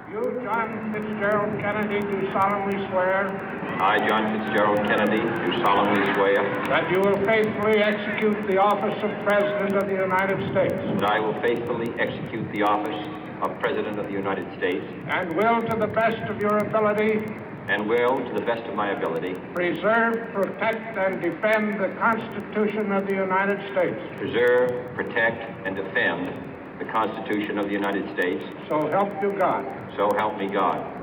You, John Fitzgerald Kennedy, do solemnly swear I, John Fitzgerald Kennedy, do solemnly swear that you will faithfully execute the office of President of the United States that I will faithfully execute the office of President of the United States and will, to the best of your ability, and will, to the best of my ability, preserve, protect, and defend the Constitution of the United States. preserve, protect, and defend the Constitution of the United States. So help you God. So help me God.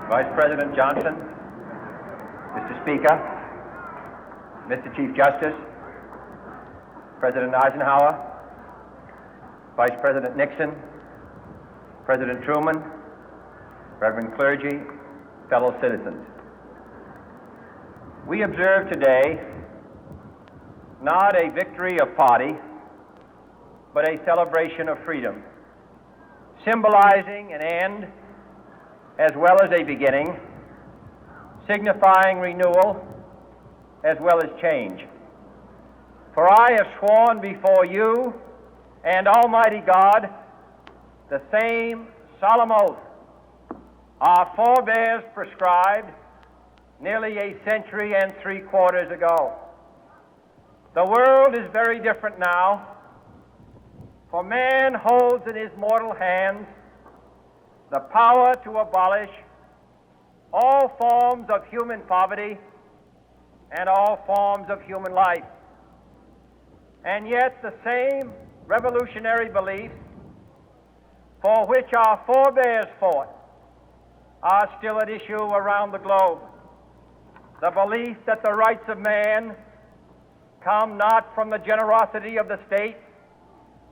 Vice President Johnson, Mr. Speaker, Mr. Chief Justice, President Eisenhower, Vice President Nixon, President Truman, Reverend clergy, fellow citizens. We observe today not a victory of party, but a celebration of freedom, symbolizing an end as well as a beginning, signifying renewal as well as change. For I have sworn before you and Almighty God the same solemn oath our forebears prescribed nearly a century and 3/4 ago. The world is very different now, for man holds in his mortal hands the power to abolish all forms of human poverty and all forms of human life. And yet the same revolutionary beliefs for which our forebears fought are still at issue around the globe. The belief that the rights of man come not from the generosity of the state,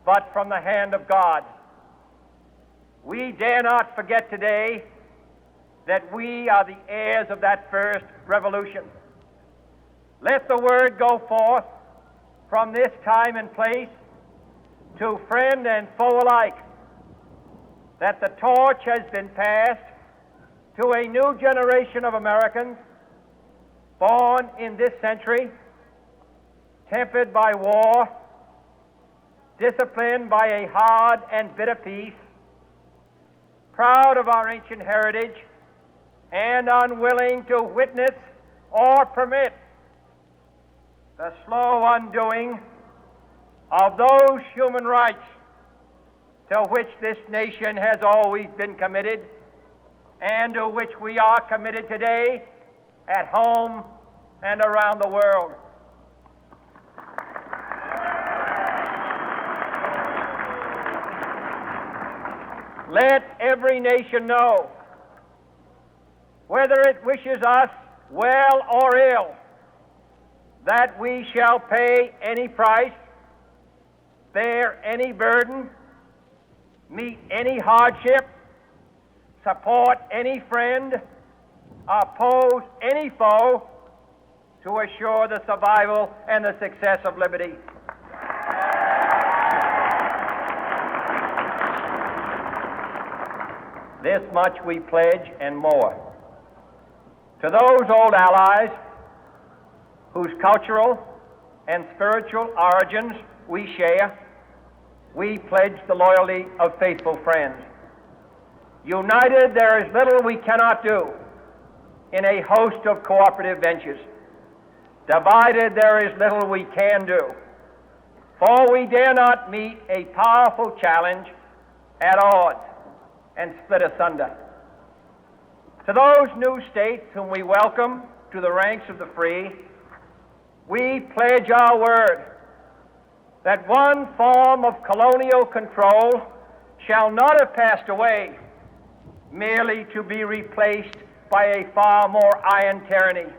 but from the hand of God. We dare not forget today that we are the heirs of that first revolution. Let the word go forth from this time and place to friend and foe alike that the torch has been passed to a new generation of Americans born in this century, tempered by war, disciplined by a hard and bitter peace, proud of our ancient heritage, and unwilling to witness or permit the slow undoing of those human rights to which this nation has always been committed and to which we are committed today at home and around the world. Let every nation know, whether it wishes us well or ill, that we shall pay any price, bear any burden, meet any hardship, support any friend, oppose any foe to assure the survival and the success of liberty. This much we pledge and more. To those old allies whose cultural and spiritual origins we share, we pledge the loyalty of faithful friends. United, there is little we cannot do in a host of cooperative ventures. Divided, there is little we can do, for we dare not meet a powerful challenge at odds and split asunder. To those new states whom we welcome to the ranks of the free, we pledge our word that one form of colonial control shall not have passed away, merely to be replaced by a far more iron tyranny.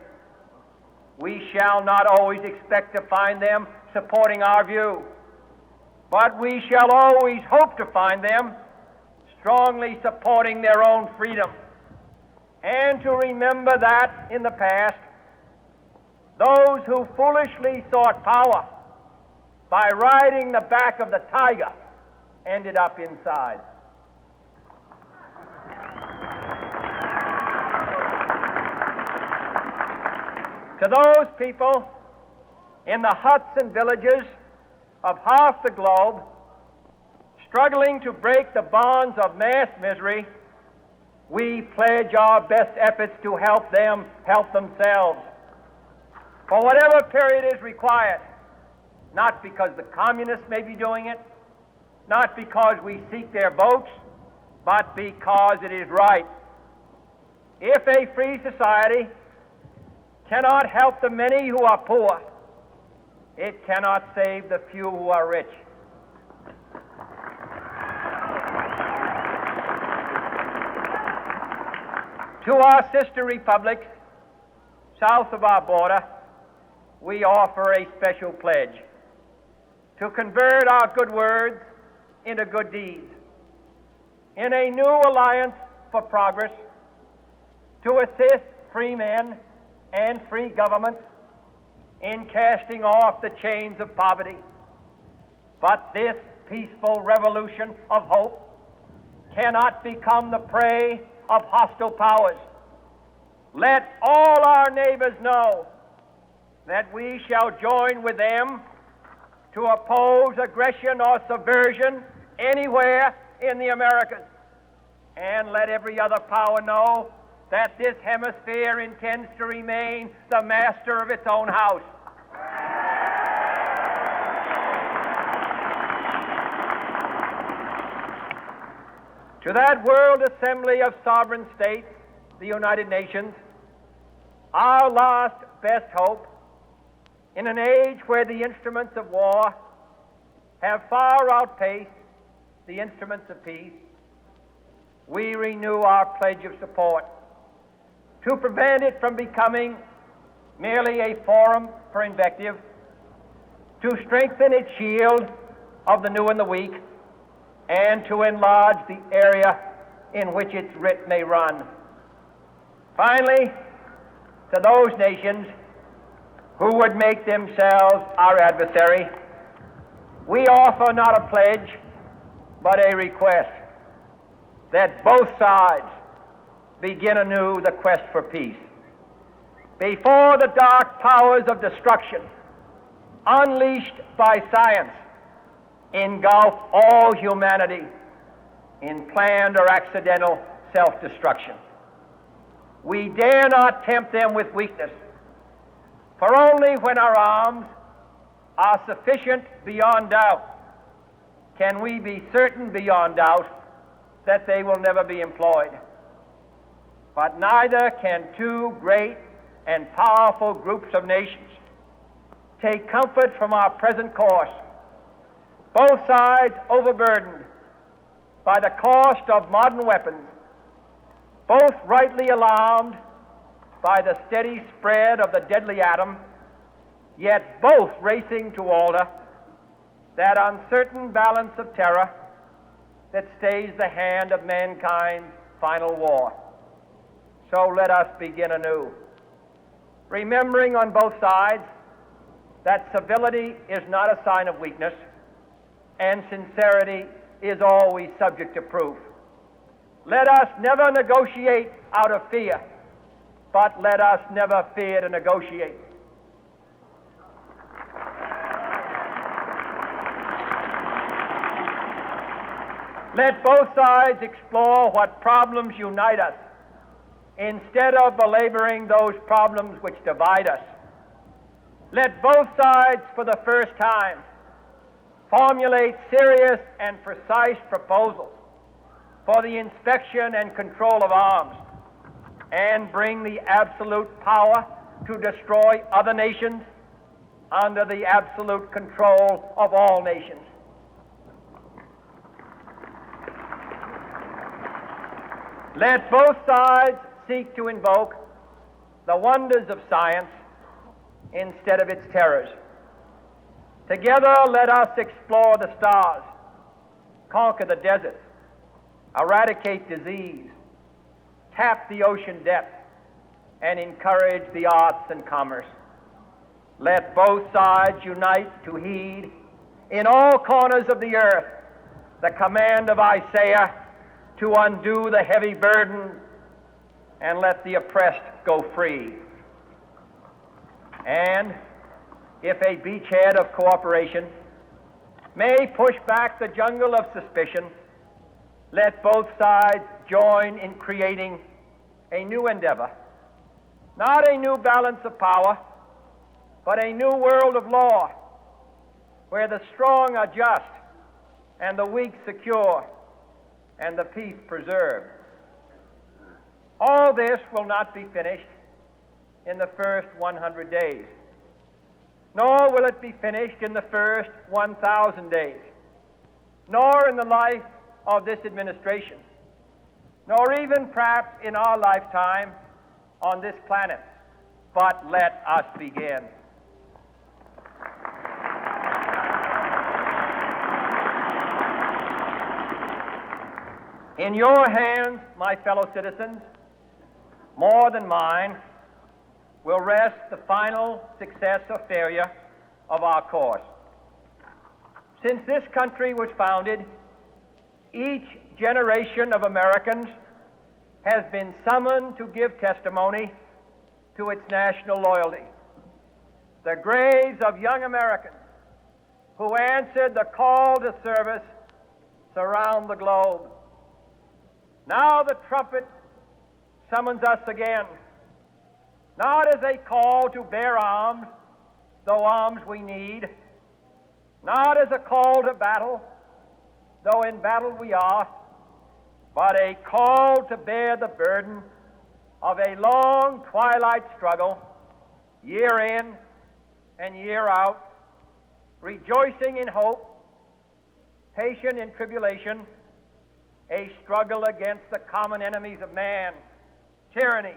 We shall not always expect to find them supporting our view, but we shall always hope to find them strongly supporting their own freedom, and to remember that in the past, those who foolishly sought power by riding the back of the tiger ended up inside. To those people in the huts and villages of half the globe struggling to break the bonds of mass misery, we pledge our best efforts to help them help themselves for whatever period is required, not because the communists may be doing it, not because we seek their votes, but because it is right. If a free society cannot help the many who are poor, it cannot save the few who are rich. To our sister republics south of our border, we offer a special pledge to convert our good words into good deeds, in a new alliance for progress, to assist free men and free governments in casting off the chains of poverty. But this peaceful revolution of hope cannot become the prey of hostile powers. Let all our neighbors know that we shall join with them to oppose aggression or subversion anywhere in the Americas. And let every other power know that this hemisphere intends to remain the master of its own house. To that World Assembly of Sovereign States, the United Nations, our last best hope, in an age where the instruments of war have far outpaced the instruments of peace, we renew our pledge of support to prevent it from becoming merely a forum for invective, to strengthen its shield of the new and the weak, and to enlarge the area in which its writ may run. Finally, to those nations who would make themselves our adversary, we offer not a pledge, but a request that both sides begin anew the quest for peace. Before the dark powers of destruction, unleashed by science, engulf all humanity in planned or accidental self-destruction, we dare not tempt them with weakness, for only when our arms are sufficient beyond doubt can we be certain beyond doubt that they will never be employed. But neither can two great and powerful groups of nations take comfort from our present course, both sides overburdened by the cost of modern weapons, both rightly alarmed by the steady spread of the deadly atom, yet both racing to alter that uncertain balance of terror that stays the hand of mankind's final war. So let us begin anew, remembering on both sides that civility is not a sign of weakness, and sincerity is always subject to proof. Let us never negotiate out of fear, but let us never fear to negotiate. Let both sides explore what problems unite us, instead of belaboring those problems which divide us. Let both sides, for the first time, formulate serious and precise proposals for the inspection and control of arms, and bring the absolute power to destroy other nations under the absolute control of all nations. Let both sides seek to invoke the wonders of science instead of its terrors. Together, let us explore the stars, conquer the deserts, eradicate disease, tap the ocean depth, and encourage the arts and commerce. Let both sides unite to heed in all corners of the earth the command of Isaiah to undo the heavy burden and let the oppressed go free. And if a beachhead of cooperation may push back the jungle of suspicion, let both sides join in creating a new endeavor, not a new balance of power, but a new world of law, where the strong are just and the weak secure and the peace preserved. All this will not be finished in the first 100 days, nor will it be finished in the first 1,000 days, nor in the life of this administration, nor even perhaps in our lifetime on this planet. But let us begin. In your hands, my fellow citizens, more than mine, will rest the final success or failure of our course. Since this country was founded, each generation of Americans has been summoned to give testimony to its national loyalty. The graves of young Americans who answered the call to service surround the globe. Now the trumpet summons us again, not as a call to bear arms, though arms we need, not as a call to battle, though in battle we are, but a call to bear the burden of a long twilight struggle, year in and year out, rejoicing in hope, patient in tribulation, a struggle against the common enemies of man, tyranny,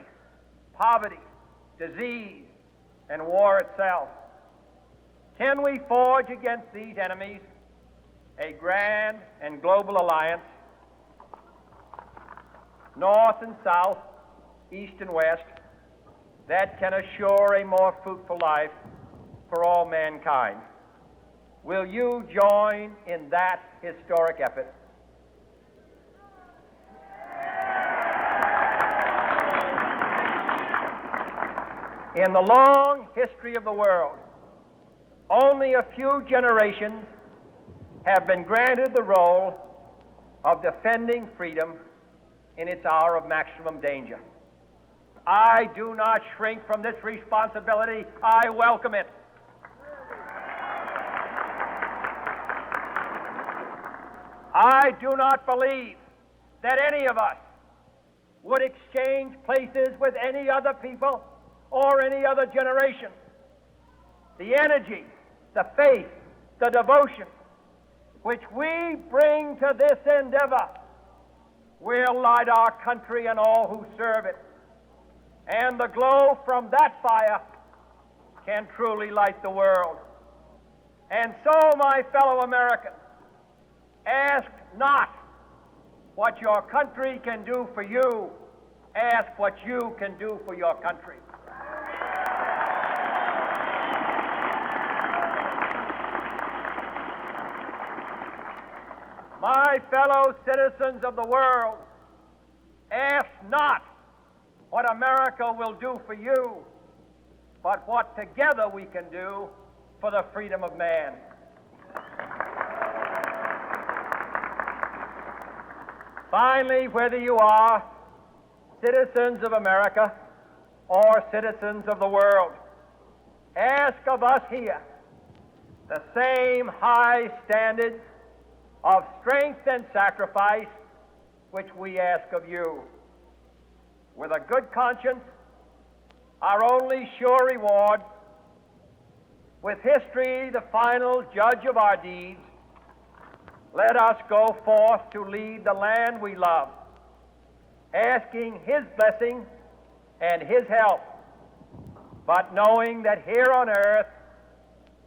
poverty, disease, and war itself. Can we forge against these enemies a grand and global alliance, north and south, east and west, that can assure a more fruitful life for all mankind? Will you join in that historic effort? In the long history of the world, only a few generations have been granted the role of defending freedom in its hour of maximum danger. I do not shrink from this responsibility. I welcome it. I do not believe that any of us would exchange places with any other people or any other generation. The energy, the faith, the devotion which we bring to this endeavor will light our country and all who serve it. And the glow from that fire can truly light the world. And so, my fellow Americans, ask not what your country can do for you, ask what you can do for your country. My fellow citizens of the world, ask not what America will do for you, but what together we can do for the freedom of man. Finally, whether you are citizens of America or citizens of the world, ask of us here the same high standards of strength and sacrifice which we ask of you. With a good conscience, our only sure reward, with history the final judge of our deeds, let us go forth to lead the land we love, asking His blessing and His help, but knowing that here on earth,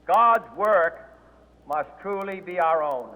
God's work must truly be our own.